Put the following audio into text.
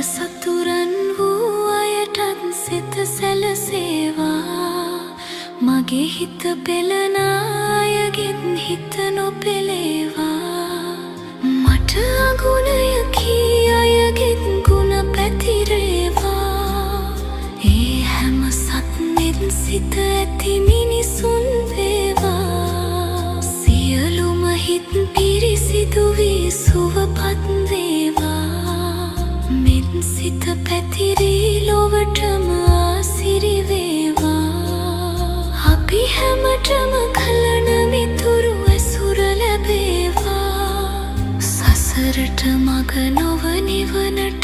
සතුරන් වූ අයටත් සිත සැලසේවා මගේ හිත පෙළන අයගෙත් හිත නොපෙළේවා මට අගුණය කී අයගෙත් ගුණ පැතිරේවා ඒ හැම සත්නෙත් සිත ඇති මිනිසුන් වේවා සියලුම හිත් පිරිසිදු වී සුවපත් වේවා සිත පැතිරී ලොවටම ආසිරි වේවා අපි හැමටම කලන මිතුරු ඇසුර ලැබේවා සසරට මග නොව නිවනට